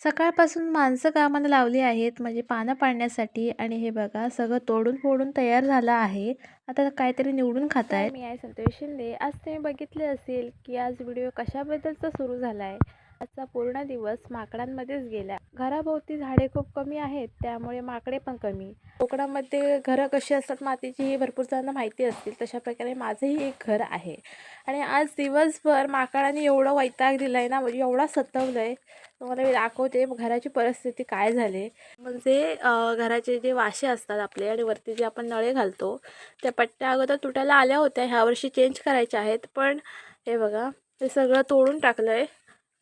सकाळपासून माणसं कामाला लावली आहेत म्हणजे पानं पाडण्यासाठी आणि हे बघा सगळं तोडून फोडून तयार झालं आहे. आता काहीतरी निवडून खात आहेत. मी आहे संतोष शिंदे. आज तुम्ही बघितले असेल की आज व्हिडिओ कशाबद्दलचा सुरू झाला आहे. आजचा पूर्ण दिवस माकडांमध्येच गेला. घराभोवती झाडे खूप कमी आहेत, त्यामुळे माकडे पण कमी. कोकणामध्ये घरं कशी असतात मातीची ही भरपूर जणांना माहिती असतील. तशा प्रकारे माझंही एक घर आहे आणि आज दिवसभर माकडांनी एवढं वैताग दिलाय ना, म्हणजे एवढा सतवलंय. तुम्हाला मी दाखवते घराची परिस्थिती काय झाली. म्हणजे घराचे जे वाशे असतात आपले आणि वरती जे आपण नळे घालतो त्या पट्ट्या अगोदर तुटायला आल्या होत्या, ह्यावर्षी चेंज करायच्या आहेत. पण हे बघा हे सगळं तोडून टाकलं आहे.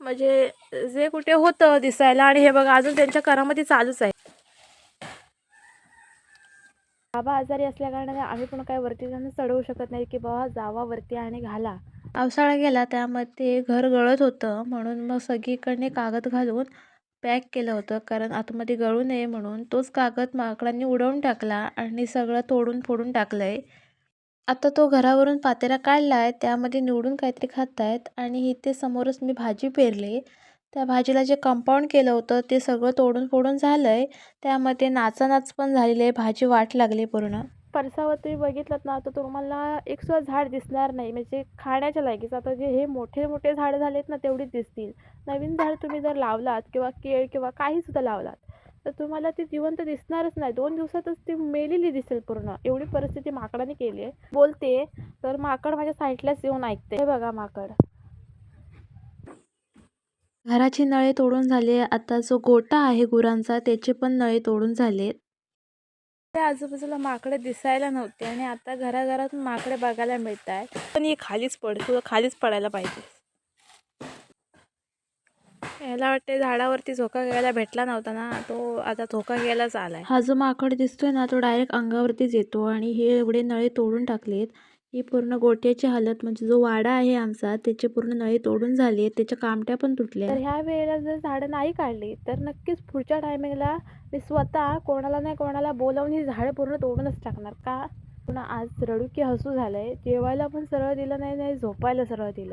म्हणजे जे कुठे होतं दिसायला आणि हे बघा अजून त्यांच्या करामध्ये चालूच आहे. बाबा आजारी असल्या कारणाने आम्ही पण काय वरती जाऊन चढवू शकत नाही की बाबा जावा वरती आणि घाला. पावसाळा गेला त्यामध्ये घर गळत होतं म्हणून मग सगळीकडे कागद घालून पॅक केलं होतं, कारण आतमध्ये गळू नये म्हणून. तोच कागद माकडांनी उडवून टाकला आणि सगळं तोडून फोडून टाकलंय. आता तो घरावरून पातेला काढला आहे, त्यामध्ये निवडून काहीतरी खात आहेत आणि इथे समोरच मी भाजी पेरली. त्या भाजीला जे कंपाऊंड केलं होतं ते सगळं तोडून फोडून झालंय. त्यामध्ये नाचानाच पण झालेली आहे, भाजी वाट लागली पूर्ण. परसावर तुम्ही बघितलं ना तर तुम्हाला एक सुद्धा झाड दिसणार नाही, म्हणजे खाण्याच्या लायकीचं. आता जे हे मोठे मोठे झाडं झालेत ना तेवढीच दिसतील. नवीन झाड तुम्ही जर लावलात किंवा केळ किंवा काही सुद्धा लावलात तर तुम्हाला ती जिवंत दिसणारच नाही. 2 दिवसातच ती मेलेली दिसेल पूर्ण. एवढी परिस्थिती माकडाने केली आहे. बोलते तर माकड माझ्या साईडलाच येऊन ऐकते. हे बघा माकड. घराची नळे तोडून झाले. आता जो गोठा आहे गुरांचा त्याचे पण नळे तोडून झालेत. त्या आजूबाजूला माकडे दिसायला नव्हते आणि आता घराघरात माकडे बघायला मिळत आहेत. पण हे खालीच तुला खालीच पडायला पाहिजे. याला वाटते झाडावरती झोका घ्यायला भेटला नव्हता ना, तो आता झोका घ्यायलाच आलाय. हा जो माकड दिसतोय ना तो डायरेक्ट अंगावरतीच येतो आणि हे एवढे नळे तोडून टाकलेत. ही पूर्ण गोट्याची हालत, म्हणजे जो वाडा आहे आमचा त्याचे पूर्ण नळे तोडून झाले, त्याच्या कामट्या पण तुटल्या. तर ह्या वेळेला जर झाडं नाही काढली तर नक्कीच पुढच्या टायमिंगला मी स्वतः कोणाला नाही कोणाला बोलावून ही झाडं पूर्ण तोडूनच टाकणार. का पुन्हा आज रडू की हसू झालंय. जेवायला पण सरळ दिलं नाही, नाही झोपायला सरळ दिलं.